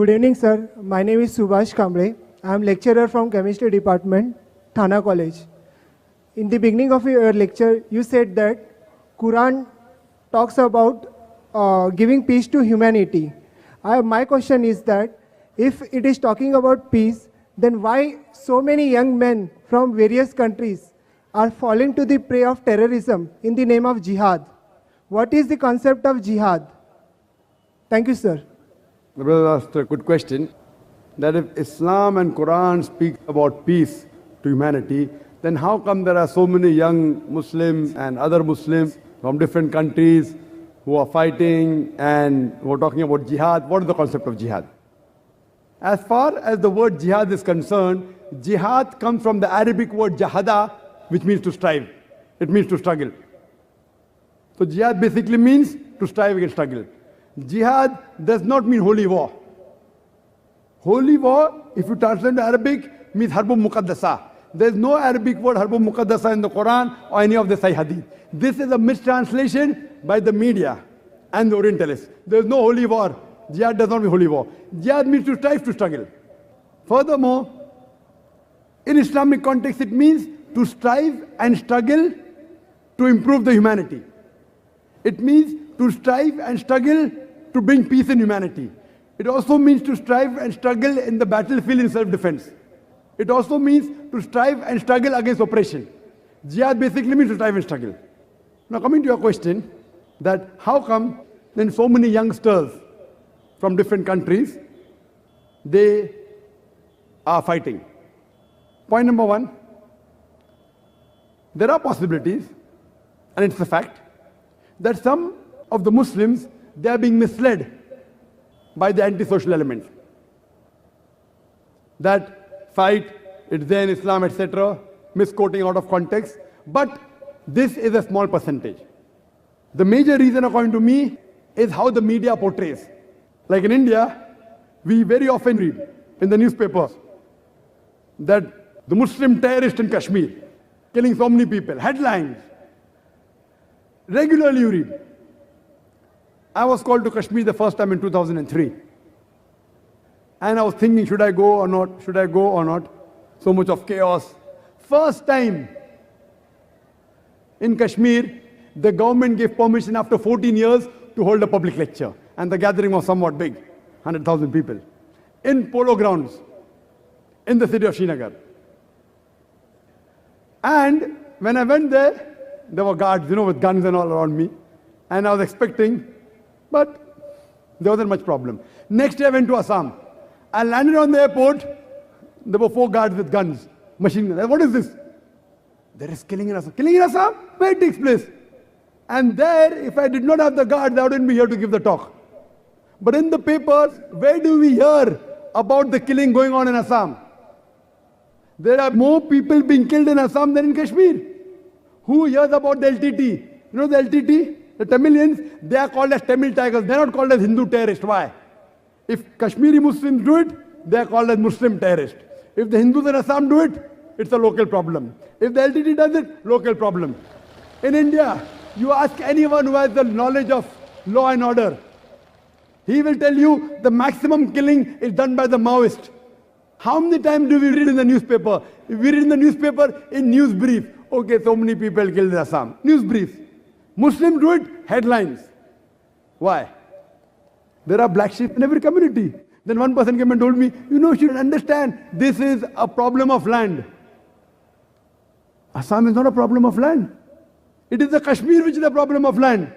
Good evening, sir. My name is Subhash Kamble. I am lecturer from Chemistry Department, Thana College. In the beginning of your lecture, you said that Quran talks about giving peace to humanity. My question is that if it is talking about peace, then why so many young men from various countries are falling to the prey of terrorism in the name of jihad? What is the concept of jihad? Thank you, sir. The brother asked a good question, that if Islam and Quran speak about peace to humanity, then how come there are so many young Muslims and other Muslims from different countries who are fighting and who are talking about jihad? What is the concept of jihad? As far as the word jihad is concerned, jihad comes from the Arabic word jahada, which means to strive. It means to struggle. So jihad basically means to strive against struggle. Jihad does not mean holy war. Holy war, if you translate to Arabic, means harbun muqaddasa. There is no Arabic word harbun muqaddasa in the Quran or any of the Sahih Hadith. This is a mistranslation by the media and the Orientalists. There is no holy war. Jihad does not mean holy war. Jihad means to strive, to struggle. Furthermore, in Islamic context, it means to strive and struggle to improve the humanity. It means to strive and struggle to bring peace in humanity. It also means to strive and struggle in the battlefield in self-defense. It also means to strive and struggle against oppression. Jihad basically means to strive and struggle. Now coming to your question, that how come then so many youngsters from different countries, they are fighting? Point number one, there are possibilities, and it's a fact, that some of the Muslims, they are being misled by the anti-social elements. That fight, it's there in Islam, etc., misquoting out of context. But this is a small percentage. The major reason, according to me, is how the media portrays. Like in India, we very often read in the newspapers that the Muslim terrorist in Kashmir, killing so many people. Headlines. Regularly you read. I was called to Kashmir the first time in 2003. And I was thinking, should I go or not? Should I go or not? So much of chaos. First time in Kashmir, the government gave permission after 14 years to hold a public lecture. And the gathering was somewhat big, 100,000 people. In polo grounds, in the city of Srinagar. And when I went there were guards, with guns and all around me. And I was expecting, but there wasn't much problem. Next day I went to Assam. I landed on the airport. There were 4 guards with guns, machine guns. What is this? There is killing in Assam. Killing in Assam? Where it takes place? And there, if I did not have the guards, I wouldn't be here to give the talk. But in the papers, where do we hear about the killing going on in Assam? There are more people being killed in Assam than in Kashmir. Who hears about the LTT? You know the LTT? The Tamilians, they are called as Tamil Tigers. They are not called as Hindu terrorists. Why? If Kashmiri Muslims do it, they are called as Muslim terrorists. If the Hindus in Assam do it, it's a local problem. If the LTT does it, local problem. In India, you ask anyone who has the knowledge of law and order, he will tell you the maximum killing is done by the Maoist. How many times do we read in the newspaper? We read in the newspaper in news brief. Okay, so many people killed in Assam. News brief. Muslims do it, headlines. Why? There are black sheep in every community. Then one person came and told me, you should understand, this is a problem of land. Assam is not a problem of land. It is the Kashmir which is the problem of land.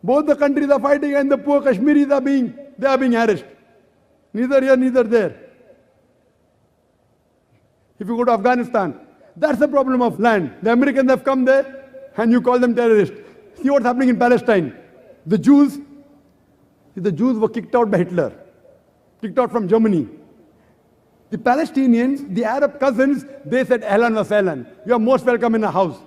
Both the countries are fighting and the poor Kashmiris are being harassed. Neither here, neither there. If you go to Afghanistan, that's the problem of land. The Americans have come there and you call them terrorists. See what's happening in Palestine. The Jews were kicked out by Hitler, kicked out from Germany. The Palestinians, the Arab cousins, they said, Ahlan wa sahlan, you are most welcome in our house.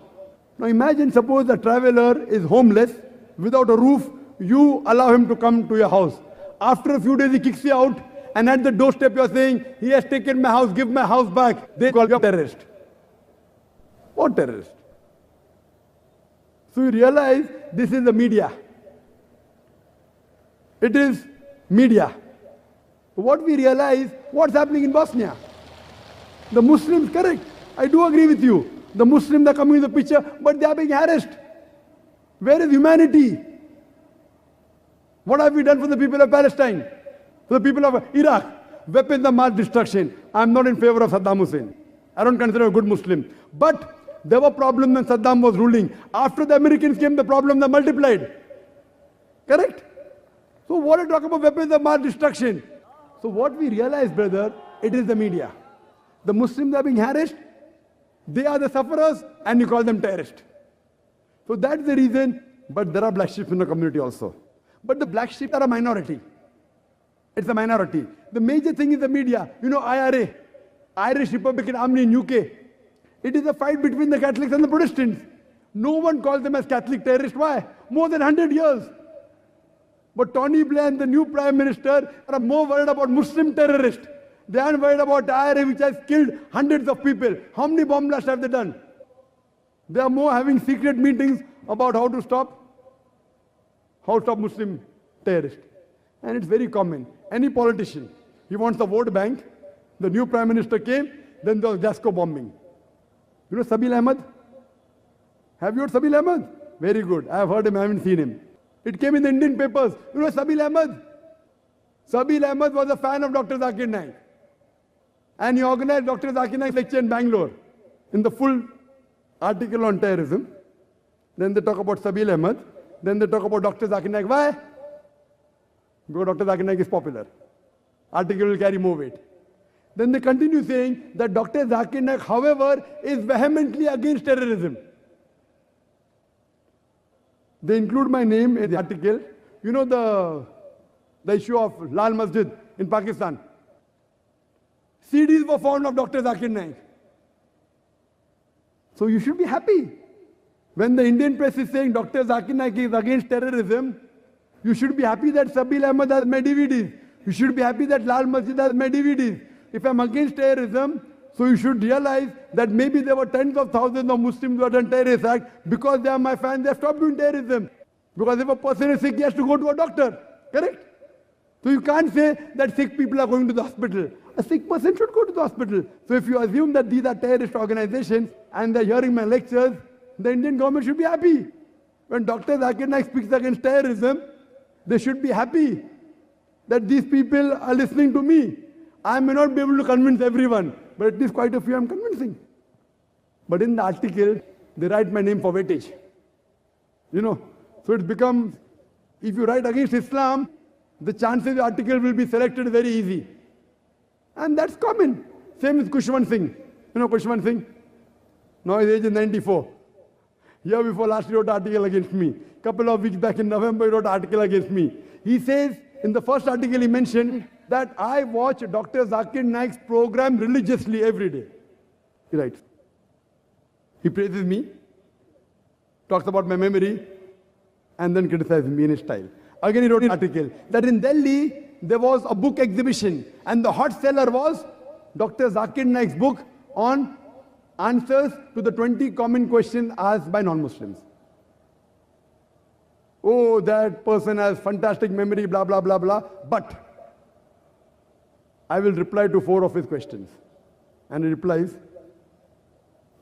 Now imagine, suppose a traveler is homeless, without a roof, you allow him to come to your house. After a few days, he kicks you out, and at the doorstep, you are saying, he has taken my house, give my house back. They call you a terrorist. What terrorist? So you realize this is the media. It is media. What we realize, what's happening in Bosnia? The Muslims, correct. I do agree with you. The Muslims are coming in the picture, but they are being harassed. Where is humanity? What have we done for the people of Palestine? For the people of Iraq? Weapons of mass destruction. I'm not in favor of Saddam Hussein. I don't consider him a good Muslim. But there were problems when Saddam was ruling. After the Americans came, the problems are multiplied. Correct? So what are you talking about weapons of mass destruction? So what we realize, brother, it is the media. The Muslims are being harassed. They are the sufferers, and you call them terrorists. So that's the reason. But there are black sheep in the community also. But the black sheep are a minority. It's a minority. The major thing is the media. You know, IRA, Irish Republican Army in UK. It is a fight between the Catholics and the Protestants. No one calls them as Catholic terrorists. Why? More than 100 years. But Tony Blair and the new Prime Minister are more worried about Muslim terrorists. They aren't worried about IRA, which has killed hundreds of people. How many bomb blasts have they done? They are more having secret meetings about how to stop Muslim terrorists. And it's very common. Any politician, he wants a vote bank. The new Prime Minister came, then there was Jasco bombing. You know Sabil Ahmed? Have you heard Sabil Ahmed? Very good. I have heard him, I haven't seen him. It came in the Indian papers. You know Sabil Ahmed? Sabil Ahmed was a fan of Dr. Zakir Naik. And he organized Dr. Zakir Naik's lecture in Bangalore, in the full article on terrorism. Then they talk about Sabil Ahmed. Then they talk about Dr. Zakir Naik. Why? Because Dr. Zakir Naik is popular. Article will carry more weight. Then they continue saying that Dr. Zakir Naik, however, is vehemently against terrorism. They include my name in the article. You know the issue of Lal Masjid in Pakistan. CDs were found of Dr. Zakir Naik. So you should be happy. When the Indian press is saying Dr. Zakir Naik is against terrorism, you should be happy that Sabil Ahmed has my DVDs. You should be happy that Lal Masjid has my DVDs. If I'm against terrorism, so you should realize that maybe there were tens of thousands of Muslims who had done terrorist act. Because they are my fans, they have stopped doing terrorism. Because if a person is sick, he has to go to a doctor. Correct? So you can't say that sick people are going to the hospital. A sick person should go to the hospital. So if you assume that these are terrorist organizations and they're hearing my lectures, the Indian government should be happy. When Dr. Zakir Naik speaks against terrorism, they should be happy that these people are listening to me. I may not be able to convince everyone, but at least quite a few I'm convincing. But in the article, they write my name for weightage. You know, so it becomes, if you write against Islam, the chances the article will be selected very easy. And that's common. Same with Kushwant Singh. You know Kushwant Singh? Now his age is 94. Year before last he wrote an article against me. Couple of weeks back in November he wrote an article against me. He says, in the first article he mentioned that I watch Dr. Zakir Naik's program religiously every day. He writes. He praises me, talks about my memory, and then criticizes me in his style. Again he wrote an article that in Delhi there was a book exhibition and the hot seller was Dr. Zakir Naik's book on answers to the 20 common questions asked by non-Muslims. Oh, that person has fantastic memory, blah, blah, blah, blah. But I will reply to 4 of his questions. And he replies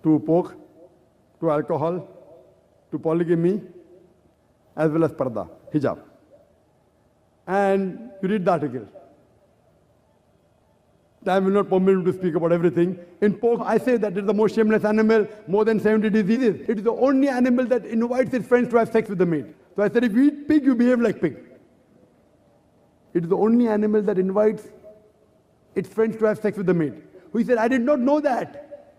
to pork, to alcohol, to polygamy, as well as parda, hijab. And you read the article. Time will not permit me to speak about everything. In pork, I say that it is the most shameless animal, more than 70 diseases. It is the only animal that invites its friends to have sex with the mate. So I said, if you eat pig, you behave like pig. It is the only animal that invites its friends to have sex with the mate. He said, I did not know that.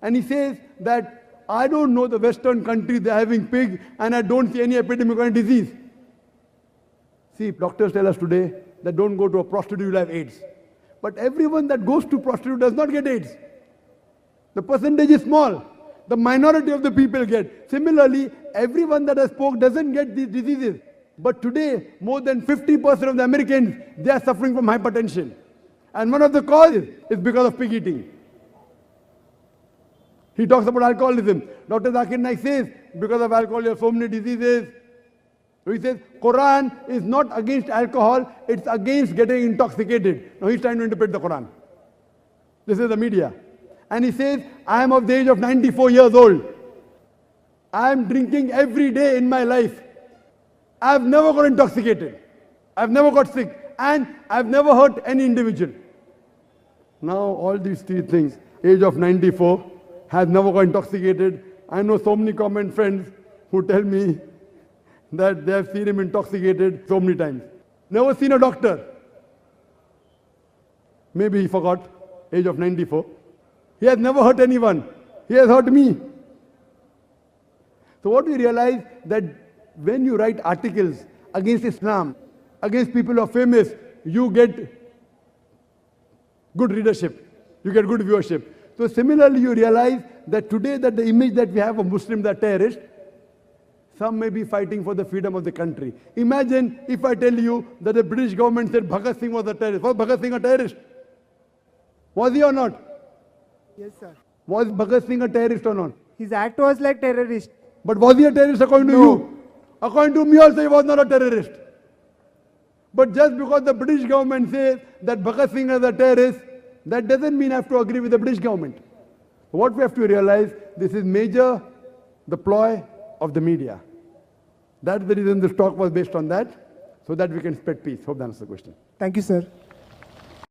And he says that I don't know the Western countries, they're having pig, and I don't see any epidemic or any disease. See, doctors tell us today that don't go to a prostitute, you'll have AIDS. But everyone that goes to prostitute does not get AIDS. The percentage is small. The minority of the people get. Similarly, everyone that has pork doesn't get these diseases. But today, more than 50% of the Americans, they are suffering from hypertension. And one of the causes is because of pig eating. He talks about alcoholism. Dr. Zakir Naik says, because of alcohol, you have so many diseases. So he says, Quran is not against alcohol, it's against getting intoxicated. Now he's trying to interpret the Quran. This is the media. And he says, I am of the age of 94 years old. I am drinking every day in my life. I have never got intoxicated. I have never got sick. And I have never hurt any individual. Now all these three things, age of 94, has never got intoxicated. I know so many common friends who tell me that they have seen him intoxicated so many times. Never seen a doctor. Maybe he forgot, age of 94. He has never hurt anyone. He has hurt me. So what we realize that when you write articles against Islam, against people who are famous, you get good readership. You get good viewership. So similarly, you realize that today that the image that we have of Muslims that are terrorists, some may be fighting for the freedom of the country. Imagine if I tell you that the British government said Bhagat Singh was a terrorist. Was Bhagat Singh a terrorist? Was he or not? Yes, sir. Was Bhagat Singh a terrorist or not? His act was like terrorist. But was he a terrorist according to you? According to me also, he was not a terrorist. But just because the British government says that Bhagat Singh is a terrorist, that doesn't mean I have to agree with the British government. What we have to realize, this is major, the ploy of the media. That's the reason this talk was based on that, so that we can spread peace. Hope that answers the question. Thank you, sir.